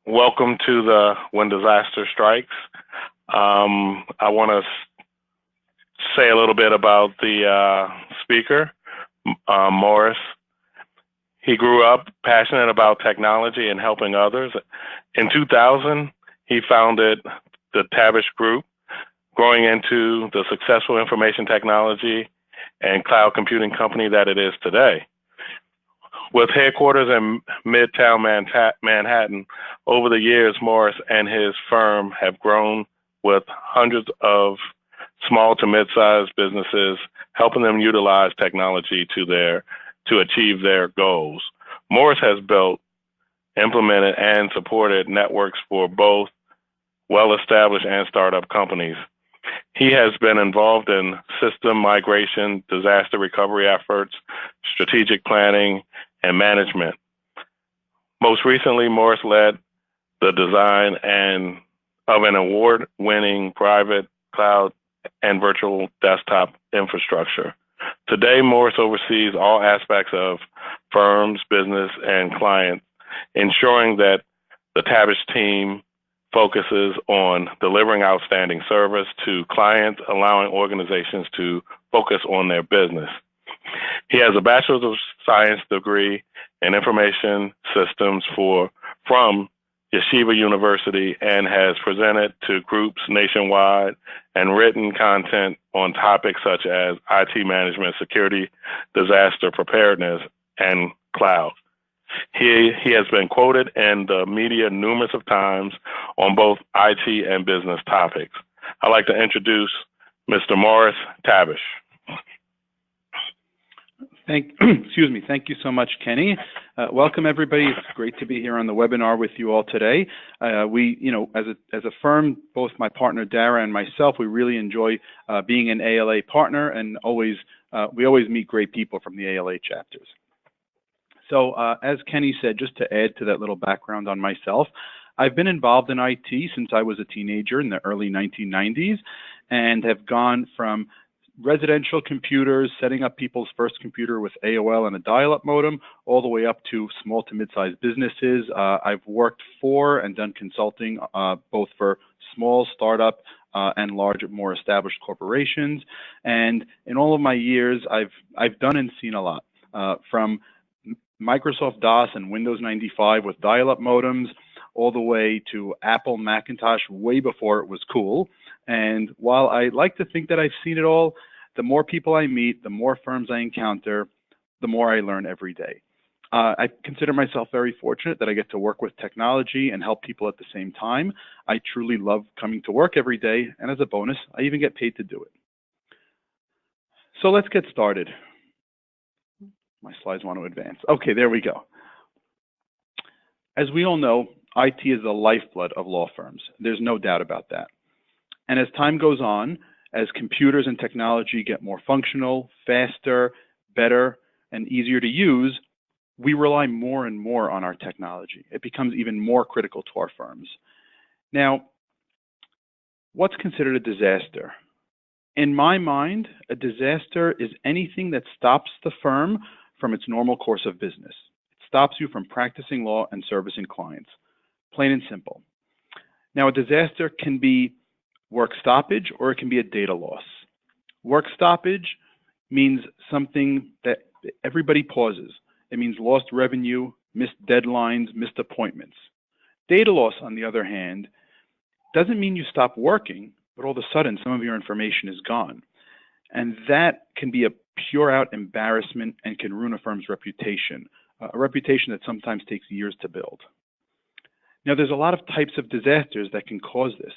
Welcome to the When Disaster Strikes. I want to say a little bit about the speaker, Morris. He grew up passionate about technology and helping others. In 2000, he founded the Tabush Group, growing into the successful information technology and cloud computing company that it is today. With headquarters in Midtown Manhattan, over the years, Morris and his firm have grown with hundreds of small to mid-sized businesses, helping them utilize technology to achieve their goals. Morris has built, implemented, and supported networks for both well-established and startup companies. He has been involved in system migration, disaster recovery efforts, strategic planning, and management. Most recently, Morris led the design of an award-winning private cloud and virtual desktop infrastructure. Today, Morris oversees all aspects of firms, business, and clients, ensuring that the Tabush team focuses on delivering outstanding service to clients, allowing organizations to focus on their business. He has a Bachelor of Science degree in Information Systems from Yeshiva University and has presented to groups nationwide and written content on topics such as IT management, security, disaster preparedness, and cloud. He has been quoted in the media numerous of times on both IT and business topics. I'd like to introduce Mr. Morris Tabush. Excuse me. Thank you so much, Kenny. Welcome, everybody. It's great to be here on the webinar with you all today. As a firm, both my partner Dara and myself, we really enjoy being an ALA partner, and we always meet great people from the ALA chapters. So, as Kenny said, just to add to that little background on myself, I've been involved in IT since I was a teenager in the early 1990s, and have gone from residential computers, setting up people's first computer with AOL and a dial-up modem, all the way up to small to mid-sized businesses. I've worked for and done consulting both for small startup and larger, more established corporations. And in all of my years, I've done and seen a lot, from Microsoft DOS and Windows 95 with dial-up modems, all the way to Apple Macintosh way before it was cool. And while I like to think that I've seen it all, the more people I meet, the more firms I encounter, the more I learn every day. I consider myself very fortunate that I get to work with technology and help people at the same time. I truly love coming to work every day, and as a bonus, I even get paid to do it. So let's get started. My slides want to advance. Okay, there we go. As we all know, IT is the lifeblood of law firms. There's no doubt about that. And as time goes on, as computers and technology get more functional, faster, better, and easier to use, we rely more and more on our technology. It becomes even more critical to our firms. Now, what's considered a disaster? In my mind, a disaster is anything that stops the firm from its normal course of business. It stops you from practicing law and servicing clients, plain and simple. Now, a disaster can be work stoppage, or it can be a data loss. Work stoppage means something that everybody pauses. It means lost revenue, missed deadlines, missed appointments. Data loss, on the other hand, doesn't mean you stop working, but all of a sudden some of your information is gone. And that can be a pure out embarrassment and can ruin a firm's reputation, a reputation that sometimes takes years to build. Now, there's a lot of types of disasters that can cause this.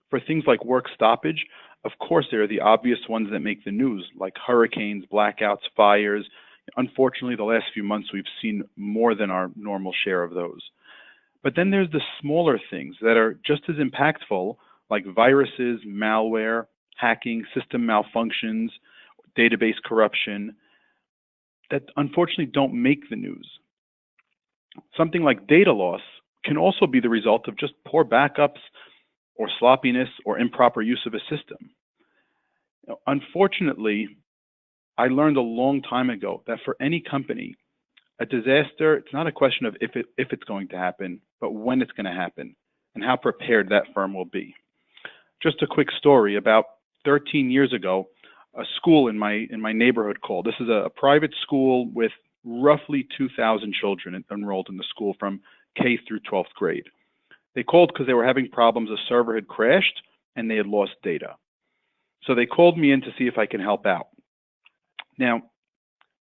For things like work stoppage, of course, there are the obvious ones that make the news, like hurricanes, blackouts, fires. Unfortunately, the last few months, we've seen more than our normal share of those. But then there's the smaller things that are just as impactful, like viruses, malware, hacking, system malfunctions, database corruption, that unfortunately don't make the news. Something like data loss can also be the result of just poor backups, or sloppiness, or improper use of a system. Now, unfortunately, I learned a long time ago that for any company, A disaster, it's not a question of if it's going to happen, but when it's going to happen and how prepared that firm will be. Just a quick story. About 13 years ago, a school in my neighborhood called. This is a private school with roughly 2,000 children enrolled in the school from K through 12th grade. They called because they were having problems. A server had crashed and they had lost data. So they called me in to see if I can help out. Now,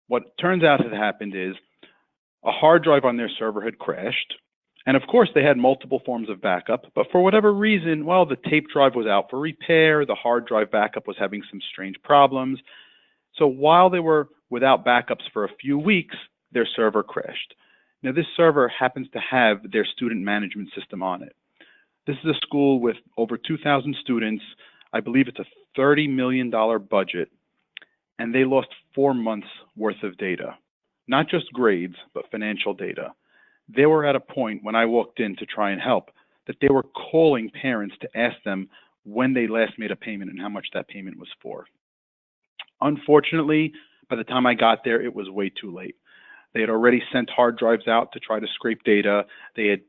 what turns out had happened is a hard drive on their server had crashed. And of course, they had multiple forms of backup, but for whatever reason, well, the tape drive was out for repair, the hard drive backup was having some strange problems. So while they were without backups for a few weeks, their server crashed. Now, this server happens to have their student management system on it. This is a school with over 2,000 students. I believe it's a $30 million budget, and they lost 4 months worth of data. Not just grades, but financial data. They were at a point when I walked in to try and help that they were calling parents to ask them when they last made a payment and how much that payment was for. Unfortunately, by the time I got there, it was way too late. They had already sent hard drives out to try to scrape data. They had,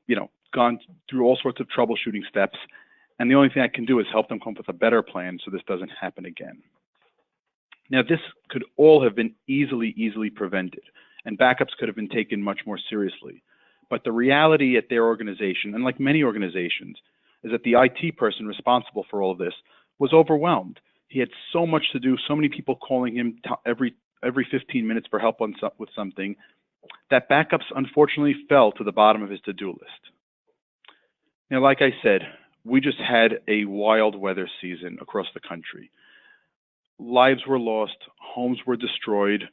gone through all sorts of troubleshooting steps. And the only thing I can do is help them come up with a better plan so this doesn't happen again. Now, this could all have been easily prevented, and backups could have been taken much more seriously. But the reality at their organization, and like many organizations, is that the IT person responsible for all of this was overwhelmed. He had so much to do, so many people calling him every 15 minutes for help with something, that backups unfortunately fell to the bottom of his to-do list. Now, like I said, we just had a wild weather season across the country. Lives were lost, homes were destroyed,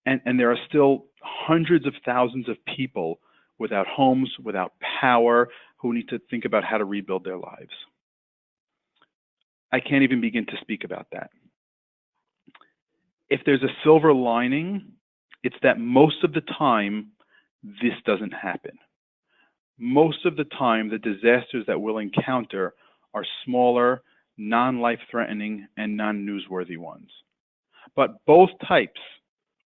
and there are still hundreds of thousands of people without homes, without power, who need to think about how to rebuild their lives. I can't even begin to speak about that. If there's a silver lining, it's that most of the time, this doesn't happen. Most of the time, the disasters that we'll encounter are smaller, non-life-threatening, and non-newsworthy ones. But both types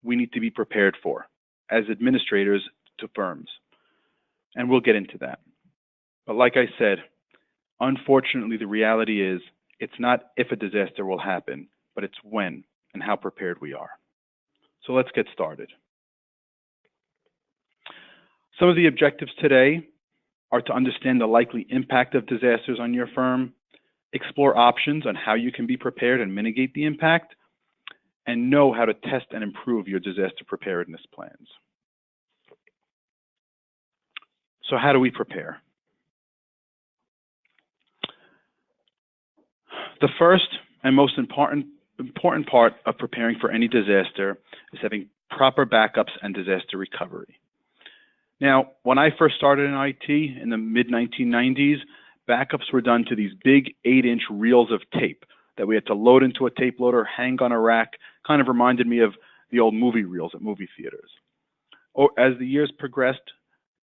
we need to be prepared for as administrators to firms. And we'll get into that. But like I said, unfortunately, the reality is it's not if a disaster will happen, but it's when and how prepared we are. So let's get started. Some of the objectives today are to understand the likely impact of disasters on your firm, explore options on how you can be prepared and mitigate the impact, and know how to test and improve your disaster preparedness plans. So how do we prepare? The first and most important part of preparing for any disaster is having proper backups and disaster recovery. Now, when I first started in IT in the mid-1990s, backups were done to these big 8-inch reels of tape that we had to load into a tape loader, hang on a rack. Kind of reminded me of the old movie reels at movie theaters. As the years progressed,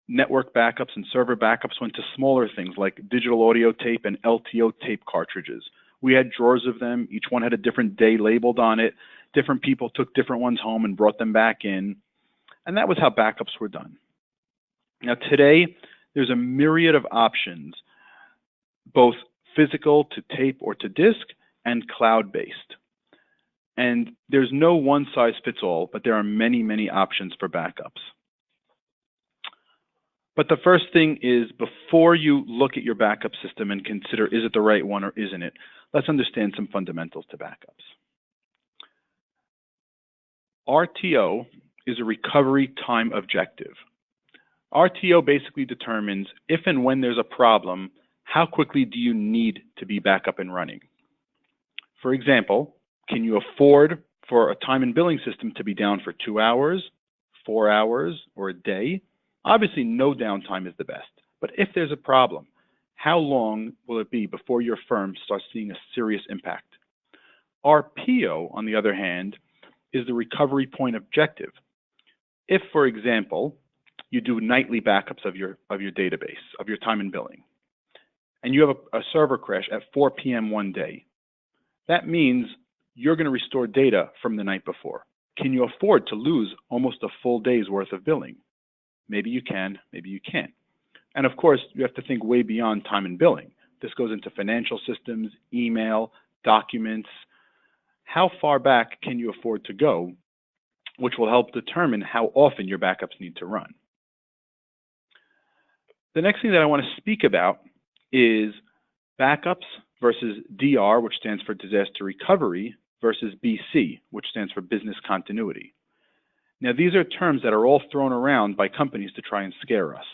network backups and server backups went to smaller things like digital audio tape and LTO tape cartridges. We had drawers of them. Each one had a different day labeled on it. Different people took different ones home and brought them back in. And that was how backups were done. Now today, there's a myriad of options, both physical to tape or to disk and cloud-based. And there's no one-size-fits-all, but there are many options for backups. But the first thing is, before you look at your backup system and consider, is it the right one or isn't it, let's understand some fundamentals to backups. RTO is a recovery time objective. RTO basically determines if and when there's a problem, how quickly do you need to be back up and running? For example, can you afford for a time and billing system to be down for 2 hours, 4 hours, or a day? Obviously, no downtime is the best. But if there's a problem, how long will it be before your firm starts seeing a serious impact? RPO, on the other hand, is the recovery point objective. If, for example, you do nightly backups of your database, of your time and billing, and you have a server crash at 4 p.m. one day, that means you're going to restore data from the night before. Can you afford to lose almost a full day's worth of billing? Maybe you can, maybe you can't. And of course, you have to think way beyond time and billing. This goes into financial systems, email, documents. How far back can you afford to go, which will help determine how often your backups need to run. The next thing that I want to speak about is backups versus DR, which stands for disaster recovery, versus BC, which stands for business continuity. Now, these are terms that are all thrown around by companies to try and scare us,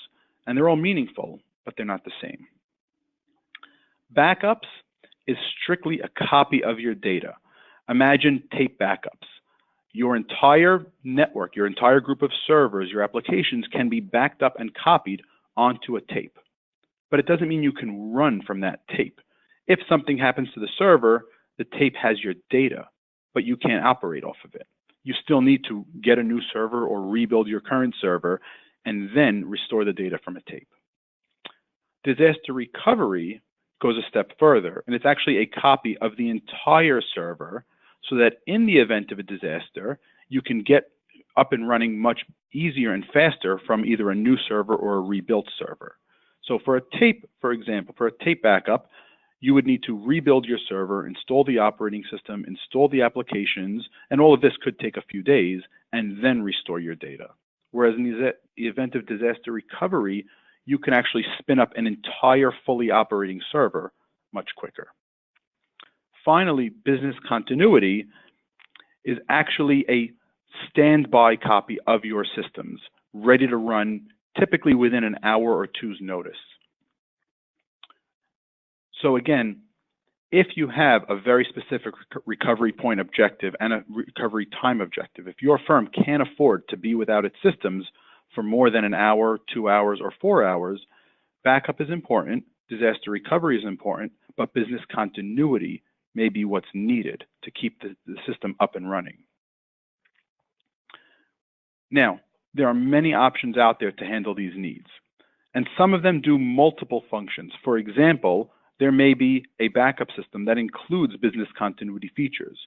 and they're all meaningful, but they're not the same. Backups is strictly a copy of your data. Imagine tape backups. Your entire network, your entire group of servers, your applications can be backed up and copied onto a tape. But it doesn't mean you can run from that tape. If something happens to the server, the tape has your data, but you can't operate off of it. You still need to get a new server or rebuild your current server and then restore the data from a tape. Disaster recovery goes a step further, and it's actually a copy of the entire server so that in the event of a disaster, you can get up and running much easier and faster from either a new server or a rebuilt server. So for a tape, for example, for a tape backup, you would need to rebuild your server, install the operating system, install the applications, and all of this could take a few days, and then restore your data. Whereas in the event of disaster recovery, you can actually spin up an entire fully operating server much quicker. Finally, business continuity is actually a standby copy of your systems, ready to run typically within an hour or two's notice. So again, if you have a very specific recovery point objective and a recovery time objective, if your firm can't afford to be without its systems for more than an hour, 2 hours, or 4 hours, backup is important, disaster recovery is important, but business continuity may be what's needed to keep the system up and running. Now, there are many options out there to handle these needs, and some of them do multiple functions. For example, there may be a backup system that includes business continuity features,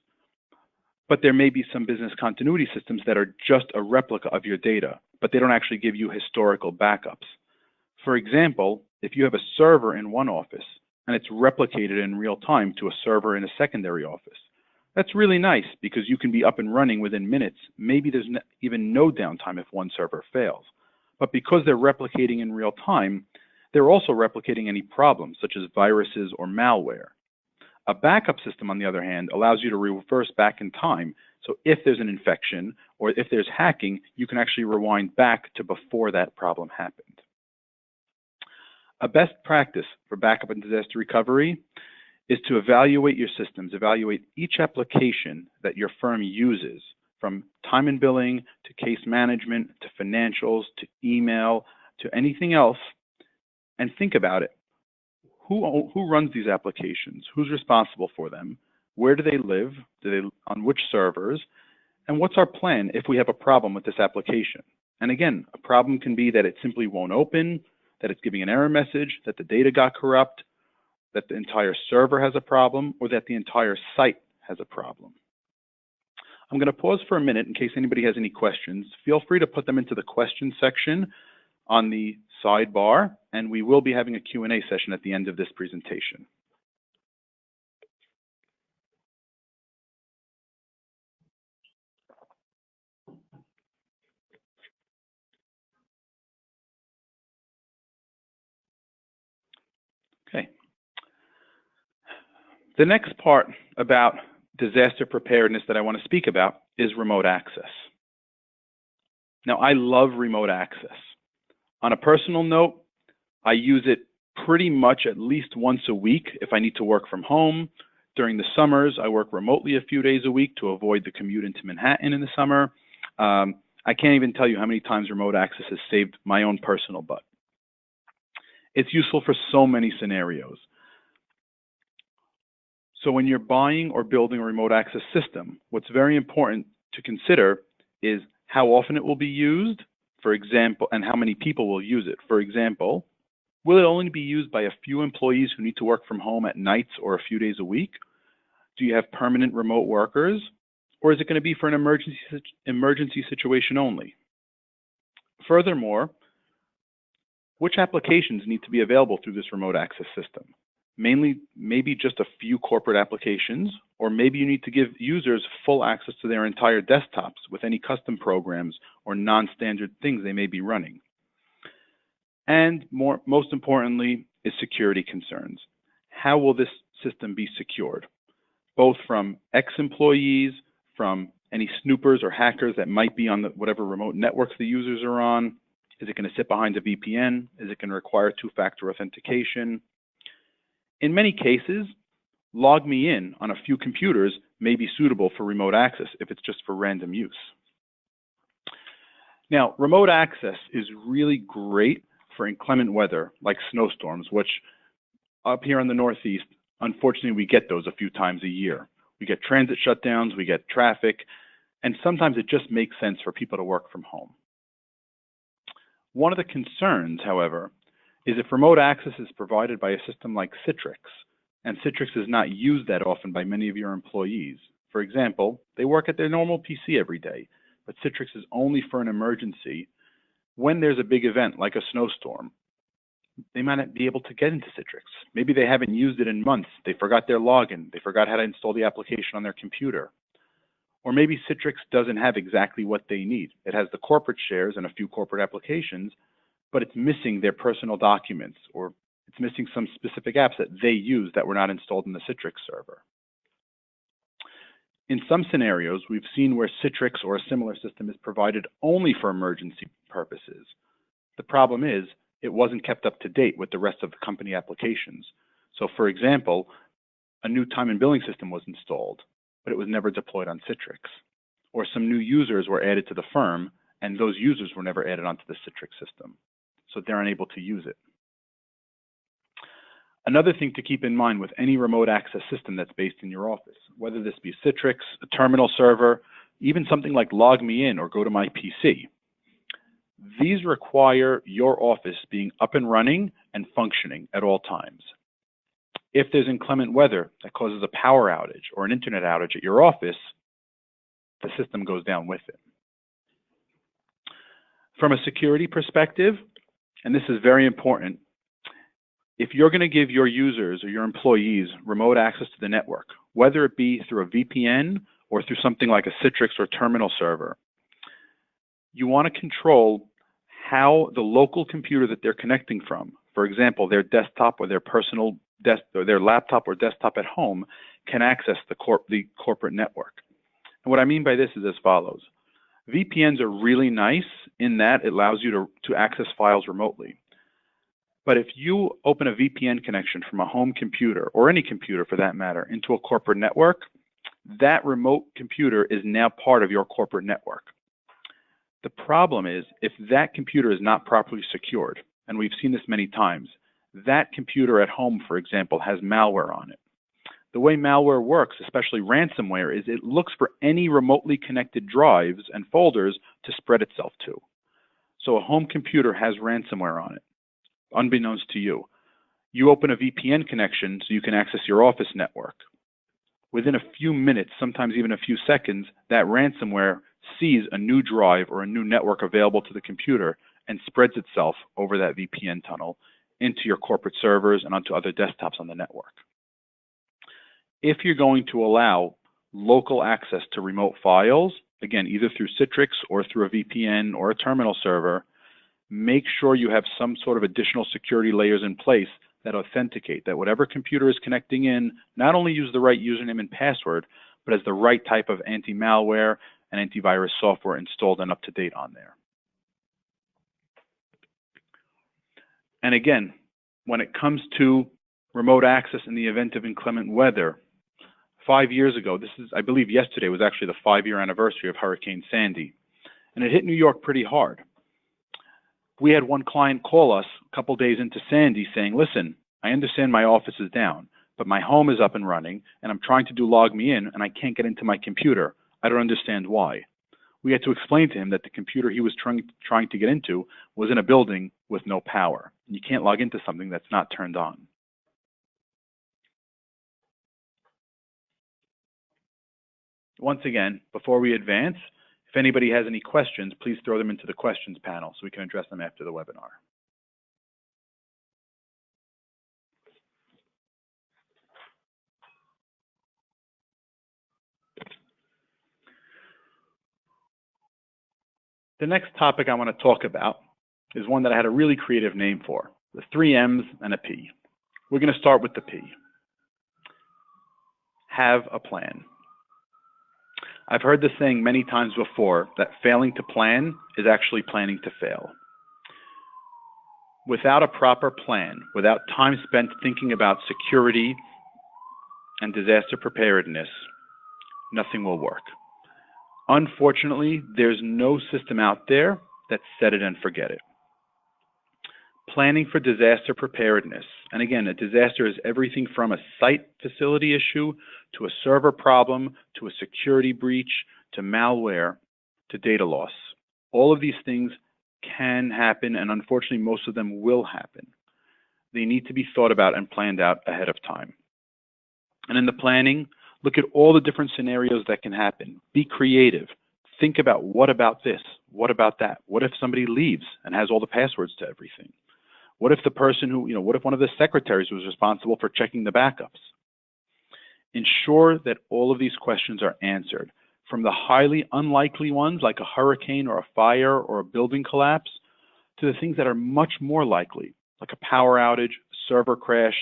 but there may be some business continuity systems that are just a replica of your data, but they don't actually give you historical backups. For example, if you have a server in one office and it's replicated in real time to a server in a secondary office, that's really nice because you can be up and running within minutes. Maybe there's even no downtime if one server fails. But because they're replicating in real time, they're also replicating any problems such as viruses or malware. A backup system, on the other hand, allows you to reverse back in time. So if there's an infection or if there's hacking, you can actually rewind back to before that problem happened. A best practice for backup and disaster recovery is to evaluate your systems, evaluate each application that your firm uses, from time and billing to case management to financials to email to anything else, and think about it. Who runs these applications? Who's responsible for them? Where do they live? On which servers? And what's our plan if we have a problem with this application? And again, a problem can be that it simply won't open, that it's giving an error message, that the data got corrupt, that the entire server has a problem, or that the entire site has a problem. I'm going to pause for a minute in case anybody has any questions. Feel free to put them into the question section on the sidebar, and we will be having a Q&A session at the end of this presentation. Okay. The next part about disaster preparedness that I want to speak about is remote access. Now, I love remote access. On a personal note, I use it pretty much at least once a week if I need to work from home. During the summers, I work remotely a few days a week to avoid the commute into Manhattan in the summer. I can't even tell you how many times remote access has saved my own personal butt. It's useful for so many scenarios. So when you're buying or building a remote access system, what's very important to consider is how often it will be used, for example, and how many people will use it. For example, will it only be used by a few employees who need to work from home at nights or a few days a week? Do you have permanent remote workers? Or is it going to be for an emergency situation only? Furthermore, which applications need to be available through this remote access system? Maybe just a few corporate applications, or maybe you need to give users full access to their entire desktops with any custom programs or non-standard things they may be running. And most importantly is security concerns. How will this system be secured? Both from ex-employees, from any snoopers or hackers that might be on whatever remote networks the users are on. Is it going to sit behind a VPN? Is it going to require two-factor authentication? In many cases, log me in on a few computers may be suitable for remote access if it's just for random use. Now, remote access is really great for inclement weather like snowstorms, which up here in the Northeast, unfortunately, we get those a few times a year. We get transit shutdowns, we get traffic, and sometimes it just makes sense for people to work from home. One of the concerns, however, is if remote access is provided by a system like Citrix, and Citrix is not used that often by many of your employees. For example, they work at their normal PC every day, but Citrix is only for an emergency. When there's a big event like a snowstorm, they might not be able to get into Citrix. Maybe they haven't used it in months. They forgot their login. They forgot how to install the application on their computer. Or maybe Citrix doesn't have exactly what they need. It has the corporate shares and a few corporate applications, but it's missing their personal documents, or it's missing some specific apps that they use that were not installed in the Citrix server. In some scenarios, we've seen where Citrix or a similar system is provided only for emergency purposes. The problem is, it wasn't kept up to date with the rest of the company applications. So for example, a new time and billing system was installed, but it was never deployed on Citrix. Or some new users were added to the firm, and those users were never added onto the Citrix system. So they're unable to use it. Another thing to keep in mind with any remote access system that's based in your office, whether this be Citrix, a terminal server, even something like Log Me In or Go to My PC, these require your office being up and running and functioning at all times. If there's inclement weather that causes a power outage or an internet outage at your office, the system goes down with it. From a security perspective, and this is very important, if you're going to give your users or your employees remote access to the network, whether it be through a VPN or through something like a Citrix or terminal server, you want to control how the local computer that they're connecting from, for example, their desktop or their personal or their laptop or desktop at home, can access the corporate network. And what I mean by this is as follows. VPNs are really nice in that it allows you to access files remotely. But if you open a VPN connection from a home computer, or any computer for that matter, into a corporate network, that remote computer is now part of your corporate network. The problem is, if that computer is not properly secured, and we've seen this many times, that computer at home, for example, has malware on it. The way malware works, especially ransomware, is it looks for any remotely connected drives and folders to spread itself to. So a home computer has ransomware on it, unbeknownst to you. You open a VPN connection so you can access your office network. Within a few minutes, sometimes even a few seconds, that ransomware sees a new drive or a new network available to the computer and spreads itself over that VPN tunnel into your corporate servers and onto other desktops on the network. If you're going to allow local access to remote files, again, either through Citrix or through a VPN or a terminal server, make sure you have some sort of additional security layers in place that authenticate that whatever computer is connecting in not only use the right username and password, but has the right type of anti-malware and antivirus software installed and up to date on there. And again, when it comes to remote access in the event of inclement weather, 5 years ago, I believe yesterday was actually the 5-year anniversary of Hurricane Sandy, and it hit New York pretty hard. We had one client call us a couple days into Sandy saying, listen, I understand my office is down, but my home is up and running, and I'm trying to do Log Me In, and I can't get into my computer. I don't understand why. We had to explain to him that the computer he was trying to get into was in a building with no power. You can't log into something that's not turned on. Once again, before we advance, if anybody has any questions, please throw them into the questions panel so we can address them after the webinar. The next topic I want to talk about is one that I had a really creative name for, the 3 M's and a P. We're going to start with the P. Have a plan. I've heard this saying many times before, that failing to plan is actually planning to fail. Without a proper plan, without time spent thinking about security and disaster preparedness, nothing will work. Unfortunately, there's no system out there that's set it and forget it. Planning for disaster preparedness, and again, a disaster is everything from a site facility issue, to a server problem, to a security breach, to malware, to data loss. All of these things can happen, and unfortunately, most of them will happen. They need to be thought about and planned out ahead of time. And in the planning, look at all the different scenarios that can happen. Be creative. Think about, what about this? What about that? What if somebody leaves and has all the passwords to everything? What if the person who, what if one of the secretaries was responsible for checking the backups? Ensure that all of these questions are answered, from the highly unlikely ones like a hurricane or a fire or a building collapse, to the things that are much more likely, like a power outage, a server crash,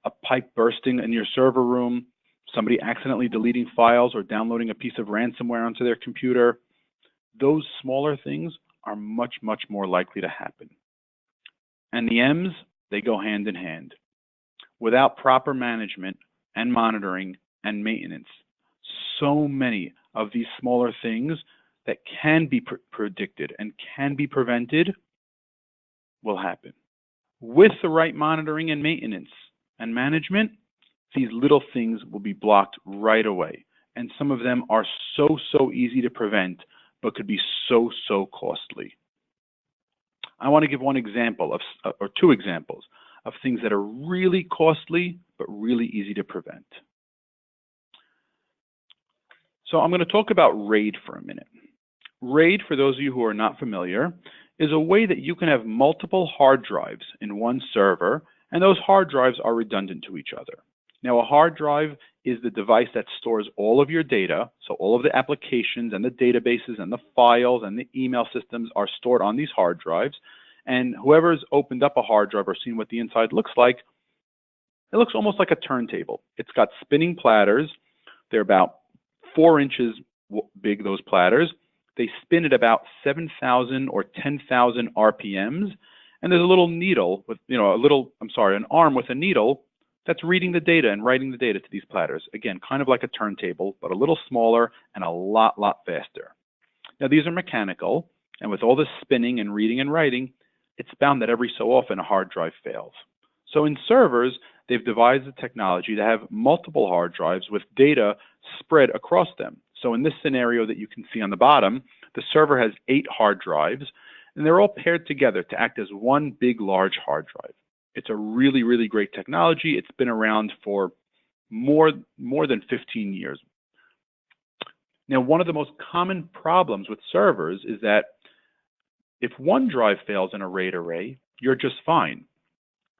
a pipe bursting in your server room, somebody accidentally deleting files or downloading a piece of ransomware onto their computer. Those smaller things are much, much more likely to happen. And the M's, they go hand in hand. Without proper management and monitoring and maintenance, so many of these smaller things that can be predicted and can be prevented will happen. With the right monitoring and maintenance and management, these little things will be blocked right away. And some of them are so easy to prevent, but could be so costly. I want to give one example of, or two examples of things that are really costly, but really easy to prevent. So I'm going to talk about RAID for a minute. RAID, for those of you who are not familiar, is a way that you can have multiple hard drives in one server, and those hard drives are redundant to each other. Now, a hard drive is the device that stores all of your data, so all of the applications and the databases and the files and the email systems are stored on these hard drives, and whoever's opened up a hard drive or seen what the inside looks like, it looks almost like a turntable. It's got spinning platters. They're about 4 inches big, those platters. They spin at about 7,000 or 10,000 RPMs, and there's a little needle with, an arm with a needle that's reading the data and writing the data to these platters. Again, kind of like a turntable, but a little smaller and a lot faster. Now, these are mechanical, and with all this spinning and reading and writing, it's bound that every so often a hard drive fails. So in servers, they've devised a technology to have multiple hard drives with data spread across them. So in this scenario that you can see on the bottom, the server has 8 hard drives, and they're all paired together to act as one big, large hard drive. It's a really great technology. It's been around for more than 15 years. Now, one of the most common problems with servers is that if one drive fails in a RAID array, you're just fine.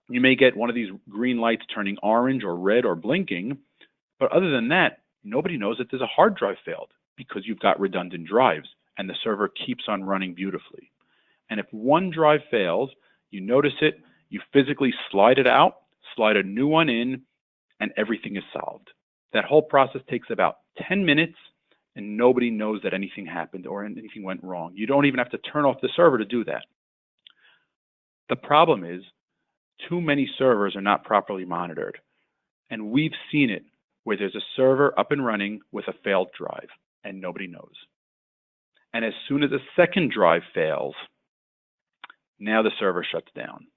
You may get one of these green lights turning orange or red or blinking, but other than that, nobody knows that there's a hard drive failed because you've got redundant drives and the server keeps on running beautifully. And if one drive fails, you notice it, you physically slide it out, slide a new one in, and everything is solved. That whole process takes about 10 minutes, and nobody knows that anything happened or anything went wrong. You don't even have to turn off the server to do that. The problem is, too many servers are not properly monitored. And we've seen it where there's a server up and running with a failed drive, and nobody knows. And as soon as a second drive fails, now the server shuts down.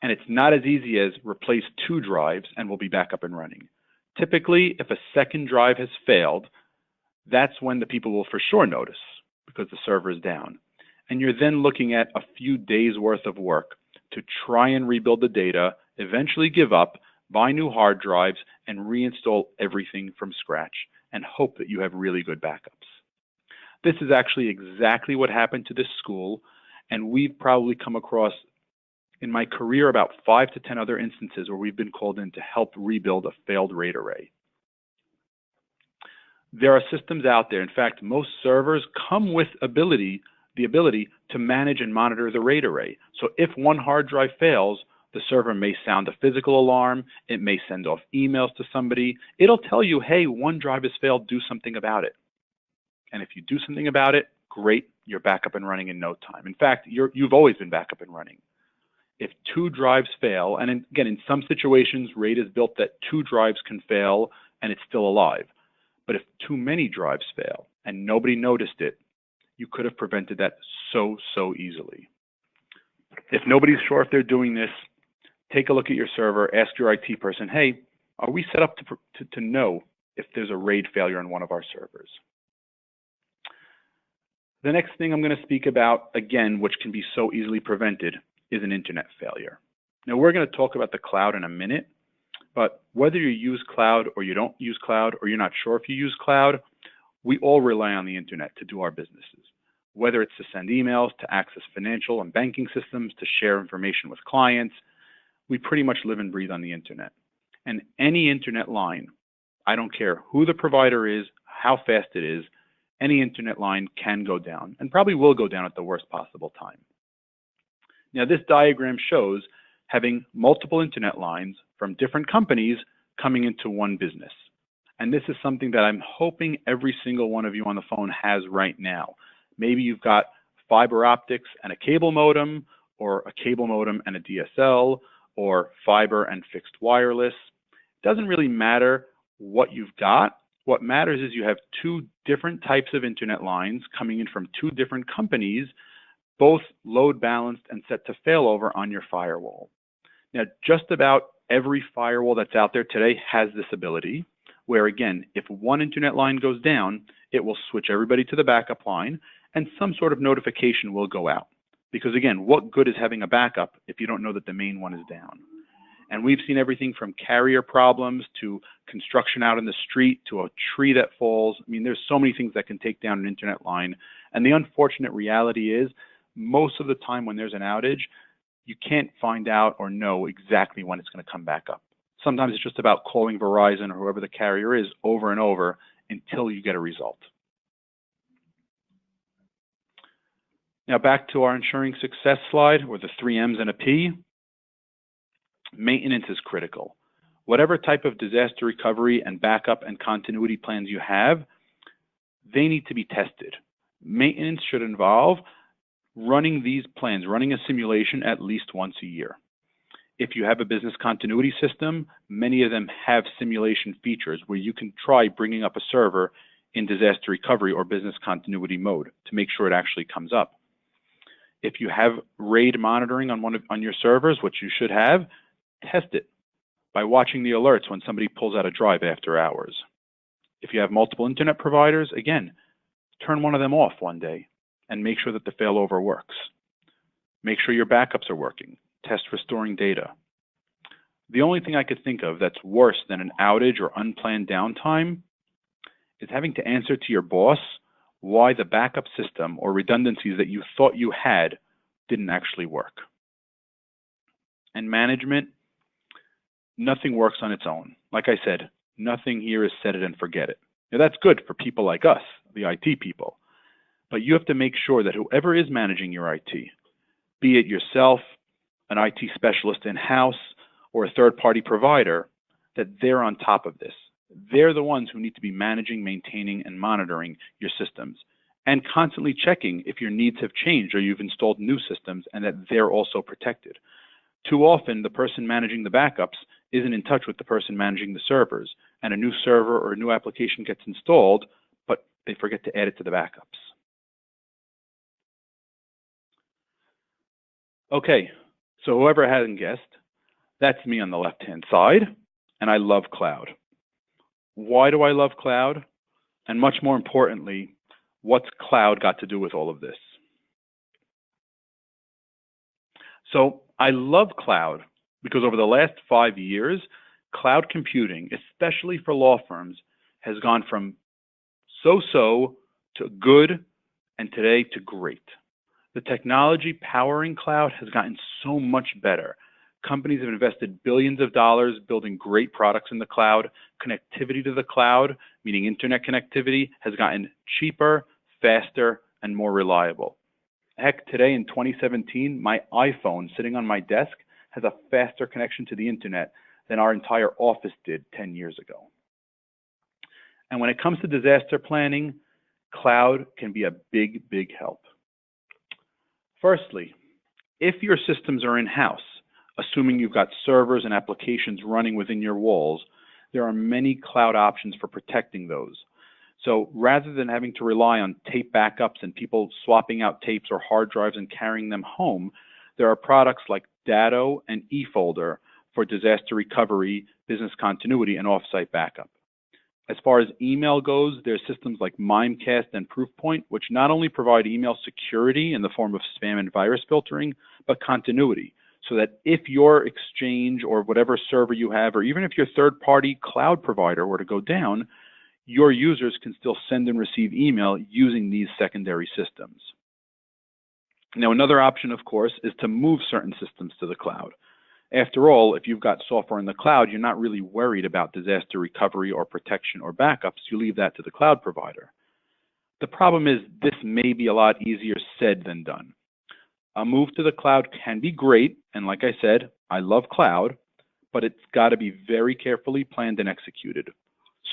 And it's not as easy as replace 2 drives and we'll be back up and running. Typically, if a second drive has failed, that's when the people will for sure notice because the server is down. And you're then looking at a few days worth of work to try and rebuild the data, eventually give up, buy new hard drives, and reinstall everything from scratch. and hope that you have really good backups. This is actually exactly what happened to this school, and we've probably come across in my career about 5 to 10 other instances where we've been called in to help rebuild a failed RAID array. There are systems out there. In fact, most servers come with the ability to manage and monitor the RAID array. So if one hard drive fails, the server may sound a physical alarm. It may send off emails to somebody. It'll tell you, hey, one drive has failed, do something about it. And if you do something about it, great, you're back up and running in no time. In fact, you've always been back up and running. If 2 drives fail, and again, in some situations, RAID is built that 2 drives can fail and it's still alive. But if too many drives fail and nobody noticed it, you could have prevented that so easily. If nobody's sure if they're doing this, take a look at your server, ask your IT person, hey, are we set up to know if there's a RAID failure on one of our servers? The next thing I'm going to speak about, again, which can be so easily prevented, is an internet failure. Now, we're going to talk about the cloud in a minute, but whether you use cloud or you don't use cloud, or you're not sure if you use cloud, we all rely on the internet to do our businesses. Whether it's to send emails, to access financial and banking systems, to share information with clients, we pretty much live and breathe on the internet. And any internet line, I don't care who the provider is, how fast it is, any internet line can go down, and probably will go down at the worst possible time. Now, this diagram shows having multiple internet lines from different companies coming into one business. And this is something that I'm hoping every single one of you on the phone has right now. Maybe you've got fiber optics and a cable modem, or a cable modem and a DSL, or fiber and fixed wireless. It doesn't really matter what you've got. What matters is you have 2 different types of internet lines coming in from 2 different companies, both load balanced and set to failover on your firewall. Now, just about every firewall that's out there today has this ability, where again, if one internet line goes down, it will switch everybody to the backup line, and some sort of notification will go out. Because again, what good is having a backup if you don't know that the main one is down? And we've seen everything from carrier problems to construction out in the street to a tree that falls. I mean, there's so many things that can take down an internet line. And the unfortunate reality is, most of the time when there's an outage, you can't find out or know exactly when it's going to come back up. Sometimes it's just about calling Verizon or whoever the carrier is over and over until you get a result. Now back to our ensuring success slide, with the 3 M's and a P. Maintenance is critical. Whatever type of disaster recovery and backup and continuity plans you have, they need to be tested. Maintenance should involve running these plans, running a simulation at least once a year. If you have a business continuity system, many of them have simulation features where you can try bringing up a server in disaster recovery or business continuity mode to make sure it actually comes up. If you have RAID monitoring on your servers, which you should have, test it by watching the alerts when somebody pulls out a drive after hours. If you have multiple internet providers, again, turn one of them off one day and make sure that the failover works. Make sure your backups are working. Test restoring data. The only thing I could think of that's worse than an outage or unplanned downtime is having to answer to your boss why the backup system or redundancies that you thought you had didn't actually work. And management, nothing works on its own. Like I said, nothing here is set it and forget it. Now that's good for people like us, the IT people, but you have to make sure that whoever is managing your IT, be it yourself, an IT specialist in-house, or a third-party provider, that they're on top of this. They're the ones who need to be managing, maintaining, and monitoring your systems, and constantly checking if your needs have changed or you've installed new systems and that they're also protected. Too often, the person managing the backups isn't in touch with the person managing the servers, and a new server or a new application gets installed, but they forget to add it to the backups. Okay, so whoever hasn't guessed, that's me on the left-hand side, and I love cloud. Why do I love cloud? And much more importantly, what's cloud got to do with all of this? So I love cloud because over the last 5 years, cloud computing, especially for law firms, has gone from so-so to good, and today to great. The technology powering cloud has gotten so much better. Companies have invested billions of dollars building great products in the cloud. Connectivity to the cloud, meaning internet connectivity, has gotten cheaper, faster, and more reliable. Heck, today in 2017, my iPhone sitting on my desk has a faster connection to the internet than our entire office did 10 years ago. And when it comes to disaster planning, cloud can be a big, big help. Firstly, if your systems are in-house, assuming you've got servers and applications running within your walls, there are many cloud options for protecting those. So rather than having to rely on tape backups and people swapping out tapes or hard drives and carrying them home, there are products like Datto and eFolder for disaster recovery, business continuity, and offsite backup. As far as email goes, there's systems like Mimecast and Proofpoint, which not only provide email security in the form of spam and virus filtering, but continuity, so that if your Exchange or whatever server you have, or even if your third-party cloud provider were to go down, your users can still send and receive email using these secondary systems. Now, another option, of course, is to move certain systems to the cloud. After all, if you've got software in the cloud, you're not really worried about disaster recovery or protection or backups. You leave that to the cloud provider. The problem is this may be a lot easier said than done. A move to the cloud can be great, and like I said, I love cloud, but it's got to be very carefully planned and executed.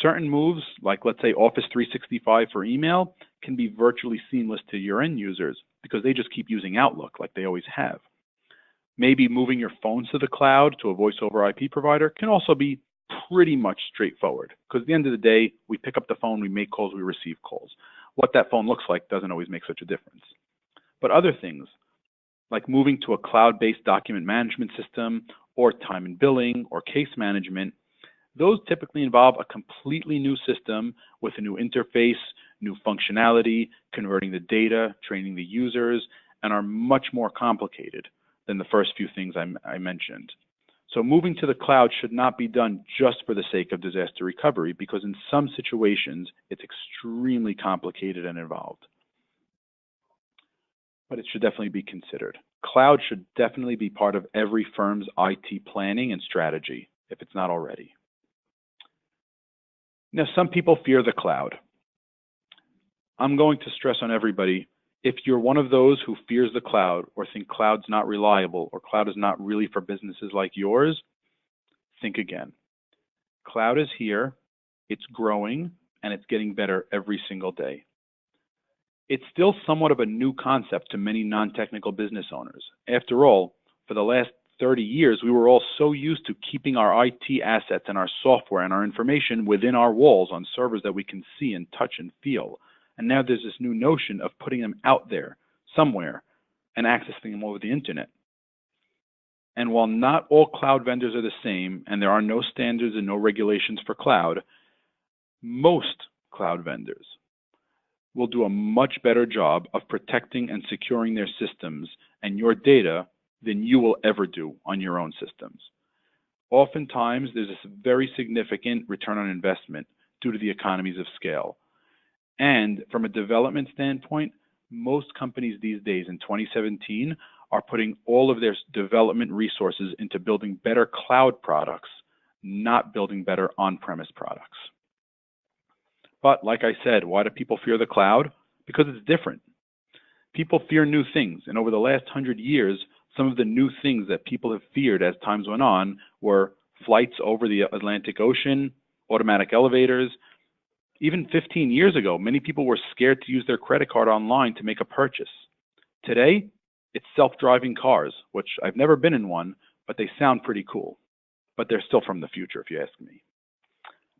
Certain moves, like let's say Office 365 for email, can be virtually seamless to your end users because they just keep using Outlook like they always have. Maybe moving your phones to the cloud to a voice over IP provider can also be pretty much straightforward because at the end of the day, we pick up the phone, we make calls, we receive calls. What that phone looks like doesn't always make such a difference. But other things, like moving to a cloud-based document management system or time and billing or case management, those typically involve a completely new system with a new interface, new functionality, converting the data, training the users, and are much more complicated than the first few things I mentioned. So moving to the cloud should not be done just for the sake of disaster recovery because in some situations, it's extremely complicated and involved. But it should definitely be considered. Cloud should definitely be part of every firm's IT planning and strategy, if it's not already. Now, some people fear the cloud. I'm going to stress on everybody, if you're one of those who fears the cloud or think cloud's not reliable or cloud is not really for businesses like yours, think again. Cloud is here, it's growing, and it's getting better every single day. It's still somewhat of a new concept to many non-technical business owners. After all, for the last 30 years, we were all so used to keeping our IT assets and our software and our information within our walls on servers that we can see and touch and feel. And now there's this new notion of putting them out there somewhere and accessing them over the internet. And while not all cloud vendors are the same, and there are no standards and no regulations for cloud, most cloud vendors will do a much better job of protecting and securing their systems and your data than you will ever do on your own systems. Oftentimes, there's a very significant return on investment due to the economies of scale. And from a development standpoint, most companies these days in 2017 are putting all of their development resources into building better cloud products, not building better on-premise products. But like I said, why do people fear the cloud? Because it's different. People fear new things, and over the last 100 years, some of the new things that people have feared as times went on were flights over the Atlantic Ocean, automatic elevators. Even 15 years ago, many people were scared to use their credit card online to make a purchase. Today, it's self-driving cars, which I've never been in one, but they sound pretty cool. But they're still from the future, if you ask me.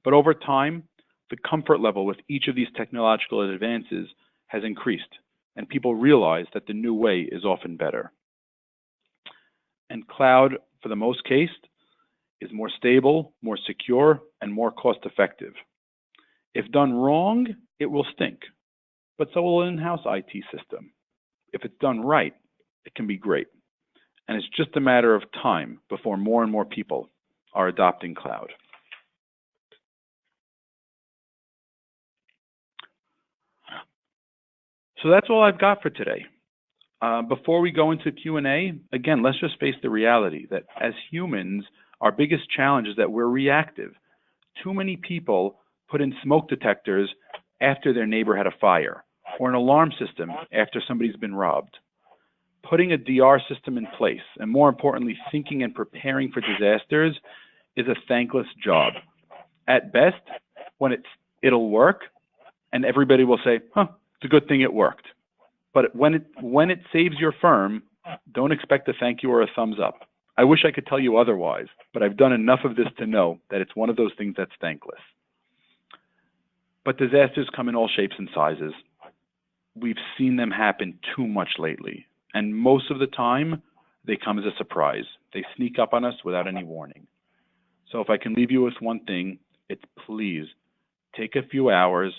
But over time, the comfort level with each of these technological advances has increased, and people realize that the new way is often better. And cloud, for the most case, is more stable, more secure, and more cost-effective. If done wrong, it will stink, but so will an in-house IT system. If it's done right, it can be great. And it's just a matter of time before more and more people are adopting cloud. So that's all I've got for today. Before we go into Q&A, again, let's just face the reality that as humans, our biggest challenge is that we're reactive. Too many people put in smoke detectors after their neighbor had a fire, or an alarm system after somebody's been robbed. Putting a DR system in place, and more importantly, thinking and preparing for disasters, is a thankless job. At best, it'll work, and everybody will say, huh, it's a good thing it worked. But when it saves your firm, don't expect a thank you or a thumbs up. I wish I could tell you otherwise, but I've done enough of this to know that it's one of those things that's thankless. But disasters come in all shapes and sizes. We've seen them happen too much lately, and most of the time, they come as a surprise. They sneak up on us without any warning. So if I can leave you with one thing, it's please take a few hours,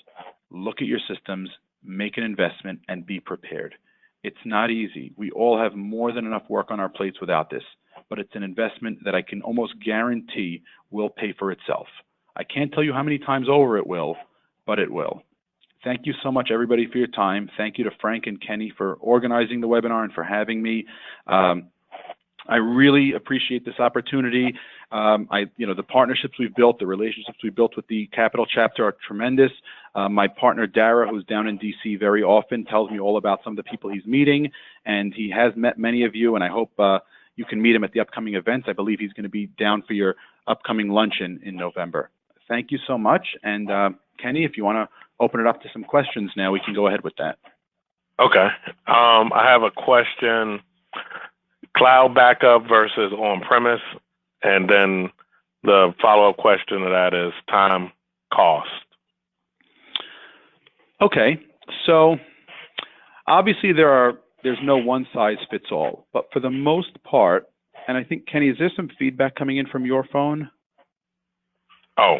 look at your systems, make an investment, and be prepared. It's not easy. We all have more than enough work on our plates without this, but it's an investment that I can almost guarantee will pay for itself. I can't tell you how many times over it will, but it will. Thank you so much, everybody, for your time. Thank you to Frank and Kenny for organizing the webinar and for having me. I really appreciate this opportunity. The partnerships we've built, the relationships we've built with the Capital chapter are tremendous. My partner, Dara, who's down in DC very often, tells me all about some of the people he's meeting, and he has met many of you, and I hope you can meet him at the upcoming events. I believe he's going to be down for your upcoming luncheon in November. Thank you so much, and Kenny, if you want to open it up to some questions now, we can go ahead with that. Okay. I have a question. Cloud backup versus on-premise, and then the follow-up question to that is time, cost. Okay, so obviously there's no one-size-fits-all, but for the most part, and I think, Kenny, is there some feedback coming in from your phone? Oh.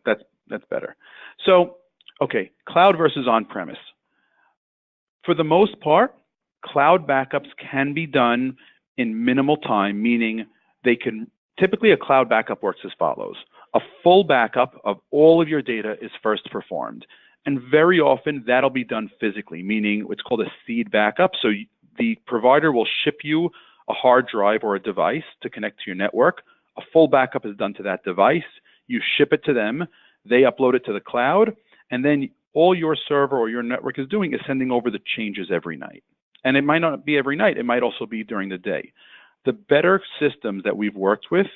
That's better. So, okay, cloud versus on-premise. For the most part, cloud backups can be done in minimal time, meaning typically a cloud backup works as follows. A full backup of all of your data is first performed. And very often that'll be done physically, meaning it's called a seed backup. So the provider will ship you a hard drive or a device to connect to your network. A full backup is done to that device. You ship it to them. They upload it to the cloud. And then all your server or your network is doing is sending over the changes every night. And it might not be every night. It might also be during the day. The better systems that we've worked with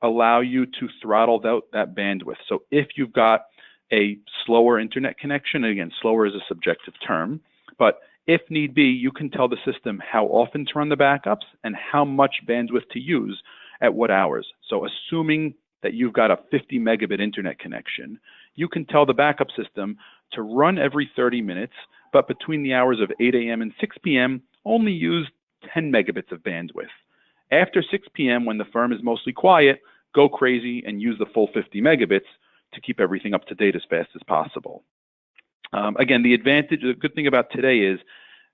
allow you to throttle that bandwidth. So if you've got a slower internet connection, and again, slower is a subjective term, but if need be, you can tell the system how often to run the backups and how much bandwidth to use at what hours. So assuming that you've got a 50 megabit internet connection, you can tell the backup system to run every 30 minutes, but between the hours of 8 a.m. and 6 p.m., only use 10 megabits of bandwidth. After 6 p.m., when the firm is mostly quiet, go crazy and use the full 50 megabits to keep everything up to date as fast as possible. Again, the good thing about today is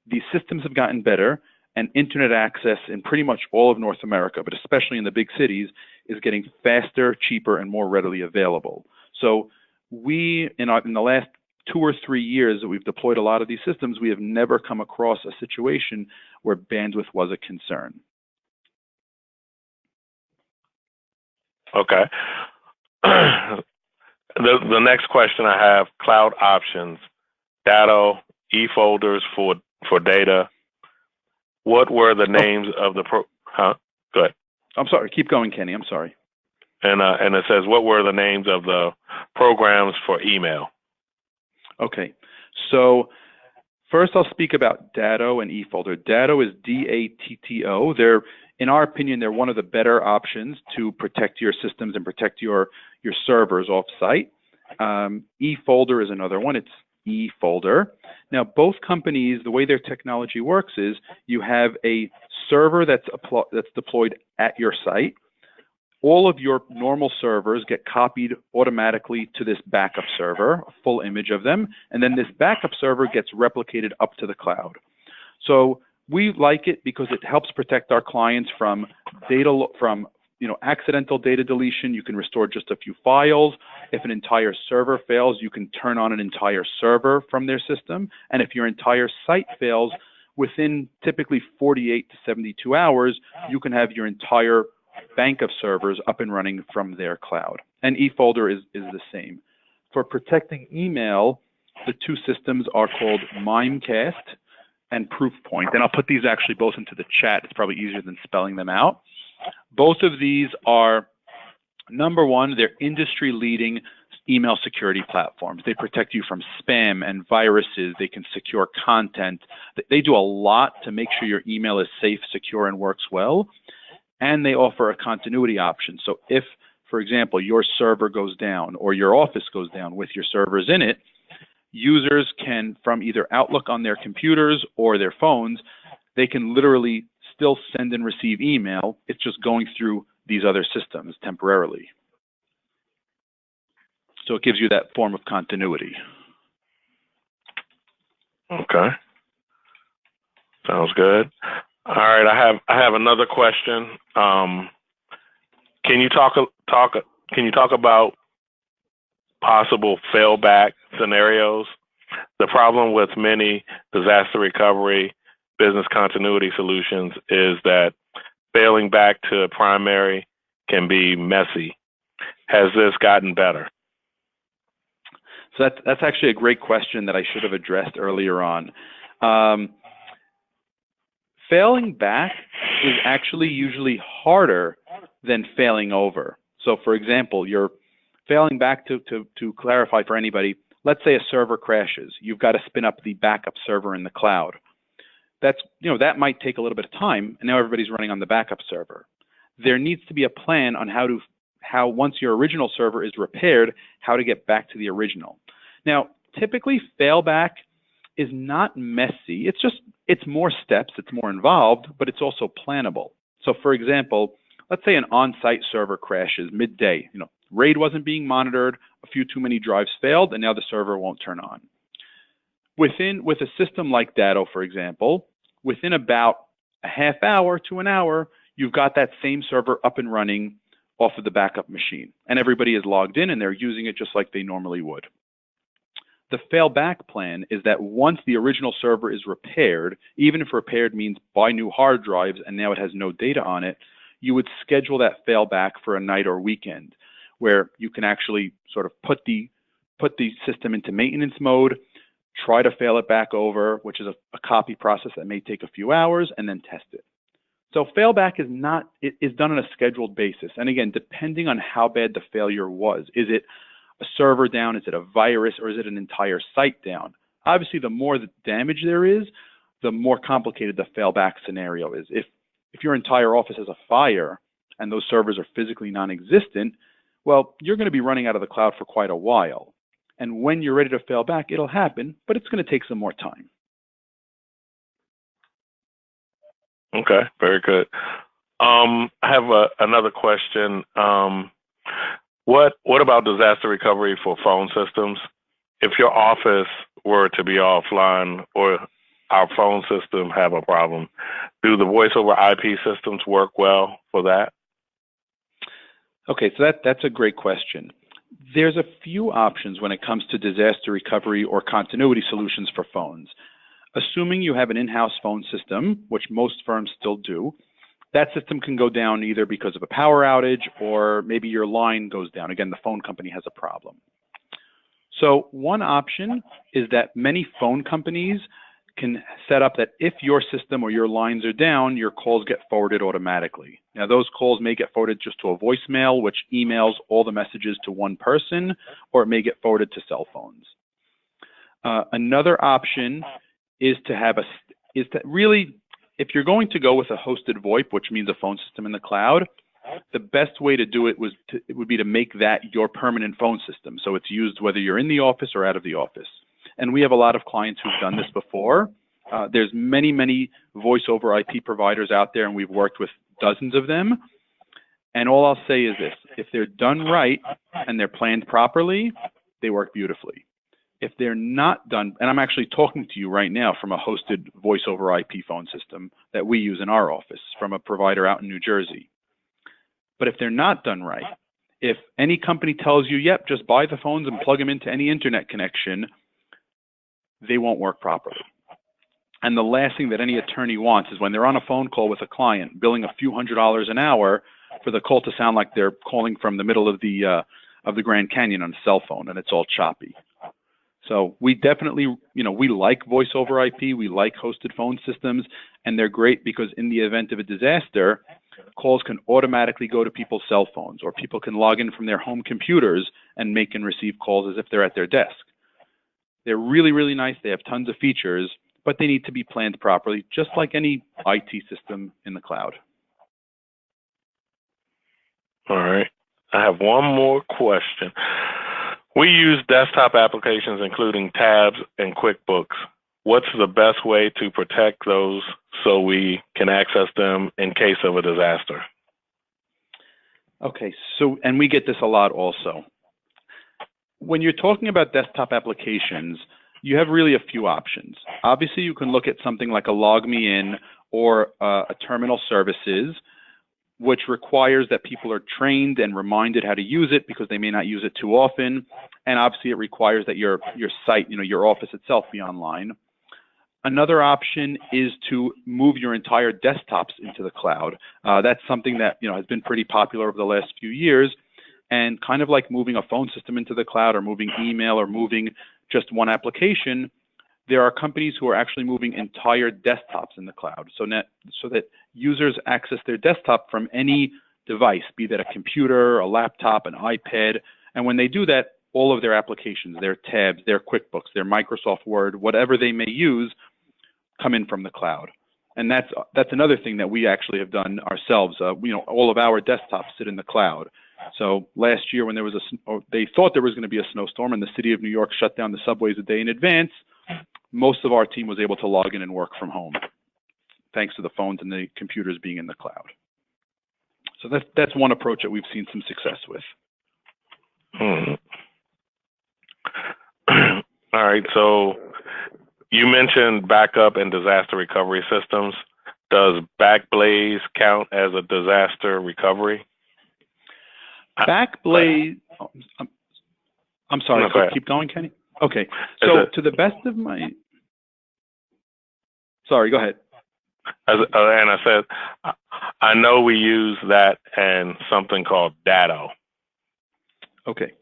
these systems have gotten better, and internet access in pretty much all of North America, but especially in the big cities, is getting faster, cheaper, and more readily available. So we, in the last 2 or 3 years that we've deployed a lot of these systems, we have never come across a situation where bandwidth was a concern. Okay. The next question I have, cloud options, data, e-folders for data. What were the names of the Go ahead. I'm sorry. Keep going, Kenny. I'm sorry. And it says, what were the names of the programs for email? Okay. So first I'll speak about Datto and eFolder. Datto is D-A-T-T-O. In our opinion, they're one of the better options to protect your systems and protect your servers off-site. eFolder is another one. It's eFolder. Now, both companies, the way their technology works is you have a server that's deployed at your site. All of your normal servers get copied automatically to this backup server, a full image of them, and then this backup server gets replicated up to the cloud. So we like it because it helps protect our clients from data, from accidental data deletion, you can restore just a few files. If an entire server fails, you can turn on an entire server from their system. And if your entire site fails, within typically 48 to 72 hours, you can have your entire bank of servers up and running from their cloud. And eFolder is the same. For protecting email, the two systems are called Mimecast and Proofpoint. And I'll put these actually both into the chat. It's probably easier than spelling them out. Both of these are, number one, they're industry-leading email security platforms. They protect you from spam and viruses. They can secure content. They do a lot to make sure your email is safe, secure, and works well. And they offer a continuity option. So if, for example, your server goes down or your office goes down with your servers in it, users can, from either Outlook on their computers or their phones, they can literally still send and receive email. It's just going through these other systems temporarily. So it gives you that form of continuity. Okay. Sounds good. All right, I have another question. Can you talk about possible failback scenarios? The problem with many disaster recovery business continuity solutions is that failing back to primary can be messy. Has this gotten better? So that's actually a great question that I should have addressed earlier on. Failing back is actually usually harder than failing over. So for example, you're failing back to clarify for anybody, let's say a server crashes. You've got to spin up the backup server in the cloud. That might take a little bit of time, and now everybody's running on the backup server. There needs to be a plan on how once your original server is repaired, how to get back to the original. Now, typically failback is not messy. It's more steps, it's more involved, but it's also plannable. So for example, let's say an on-site server crashes midday. RAID wasn't being monitored, a few too many drives failed, and now the server won't turn on. With a system like Datto, for example, within about a half hour to an hour, you've got that same server up and running off of the backup machine, and everybody is logged in and they're using it just like they normally would. The failback plan is that once the original server is repaired, even if repaired means buy new hard drives and now it has no data on it, you would schedule that failback for a night or weekend where you can actually sort of put the system into maintenance mode, try to fail it back over, which is a copy process that may take a few hours, and then test it. So failback is done on a scheduled basis. And again, depending on how bad the failure was, is it a server down, is it a virus, or is it an entire site down? Obviously, the more the damage there is, the more complicated the failback scenario is. If your entire office has a fire and those servers are physically non-existent, well, you're going to be running out of the cloud for quite a while. And when you're ready to fail back, it'll happen, but it's going to take some more time. Okay, very good. I have another question. What about disaster recovery for phone systems? If your office were to be offline or our phone system have a problem, do the voice over IP systems work well for that? Okay, so that's a great question. There's a few options when it comes to disaster recovery or continuity solutions for phones. Assuming you have an in-house phone system, which most firms still do, that system can go down either because of a power outage or maybe your line goes down. Again, the phone company has a problem. So one option is that many phone companies can set up that if your system or your lines are down, your calls get forwarded automatically. Now, those calls may get forwarded just to a voicemail, which emails all the messages to one person, or it may get forwarded to cell phones. Another option is really, if you're going to go with a hosted VoIP, which means a phone system in the cloud, the best way to do it would be to make that your permanent phone system. So it's used whether you're in the office or out of the office. And we have a lot of clients who've done this before. There's many voice over IP providers out there, and we've worked with dozens of them. And all I'll say is this: if they're done right and they're planned properly, they work beautifully. If they're not done, and I'm actually talking to you right now from a hosted voice over IP phone system that we use in our office from a provider out in New Jersey. But if they're not done right, if any company tells you, yep, just buy the phones and plug them into any internet connection, they won't work properly. And the last thing that any attorney wants is when they're on a phone call with a client, billing a few $100s an hour, for the call to sound like they're calling from the middle of the Grand Canyon on a cell phone, and it's all choppy. So we definitely, we like voice over IP, we like hosted phone systems, and they're great because in the event of a disaster, calls can automatically go to people's cell phones, or people can log in from their home computers and make and receive calls as if they're at their desk. They're really, really nice. They have tons of features, but they need to be planned properly, just like any IT system in the cloud. All right. I have one more question. We use desktop applications, including Tabs and QuickBooks. What's the best way to protect those so we can access them in case of a disaster? Okay, so, and we get this a lot also. When you're talking about desktop applications, you have really a few options. Obviously, you can look at something like a LogMeIn or a Terminal Services, which requires that people are trained and reminded how to use it because they may not use it too often. And obviously, it requires that your site, your office itself be online. Another option is to move your entire desktops into the cloud. That's something that has been pretty popular over the last few years, and kind of like moving a phone system into the cloud or moving email or moving just one application, there are companies who are actually moving entire desktops in the cloud so that users access their desktop from any device, be that a computer, a laptop, an iPad, and when they do that, all of their applications, their tabs, their QuickBooks, their Microsoft Word, whatever they may use, come in from the cloud. And that's another thing that we actually have done ourselves. All of our desktops sit in the cloud. So last year when there was they thought there was going to be a snowstorm and the city of New York shut down the subways a day in advance, most of our team was able to log in and work from home, thanks to the phones and the computers being in the cloud. So that's one approach that we've seen some success with. All right, so you mentioned backup and disaster recovery systems. Does Backblaze count as a disaster recovery? Backblaze, I'm sorry, No, keep going, Kenny. Okay, so to the best of my, sorry, go ahead. And I said, I know we use that and something called Datto. Okay,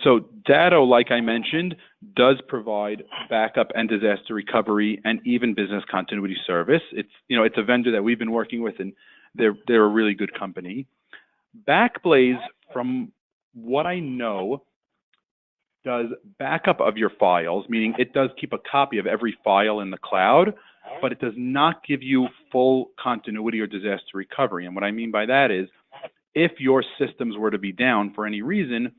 so Datto, like I mentioned, does provide backup and disaster recovery and even business continuity service. It's it's a vendor that we've been working with, and they're a really good company. Backblaze, from what I know, does backup of your files, meaning it does keep a copy of every file in the cloud, but it does not give you full continuity or disaster recovery. And what I mean by that is, if your systems were to be down for any reason,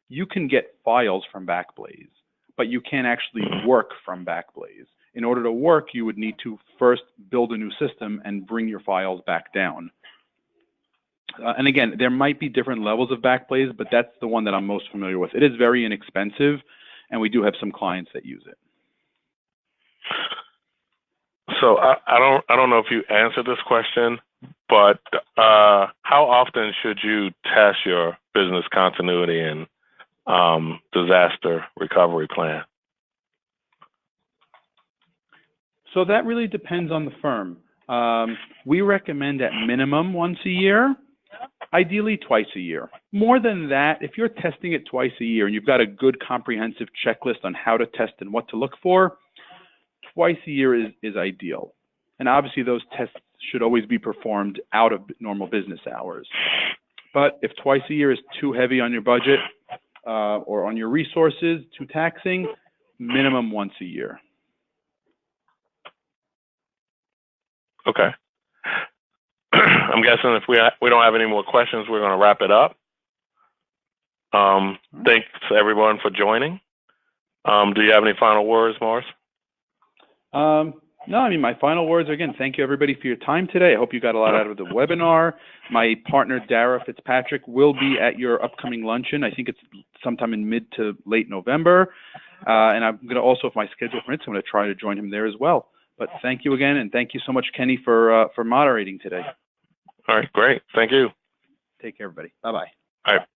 you can get files from Backblaze, but you can't actually work from Backblaze. In order to work, you would need to first build a new system and bring your files back down. And again, there might be different levels of Backblaze, but that's the one that I'm most familiar with. It is very inexpensive, and we do have some clients that use it. So I don't know if you answered this question, but how often should you test your business continuity and disaster recovery plan? So that really depends on the firm. We recommend at minimum once a year, ideally twice a year. More than that, if you're testing it twice a year and you've got a good comprehensive checklist on how to test and what to look for, twice a year is ideal. And obviously those tests should always be performed out of normal business hours. But if twice a year is too heavy on your budget or on your resources, too taxing, minimum once a year. Okay. I'm guessing if we don't have any more questions, we're going to wrap it up. Thanks everyone for joining. Do you have any final words, Morris? No, I mean, my final words are, again, thank you everybody for your time today. I hope you got a lot out of the webinar. My partner, Dara Fitzpatrick, will be at your upcoming luncheon. I think it's sometime in mid to late November. And I'm going to also, if my schedule permits, I'm going to try to join him there as well. But thank you again, and thank you so much, Kenny, for moderating today. All right, great. Thank you. Take care, everybody. Bye-bye. All right.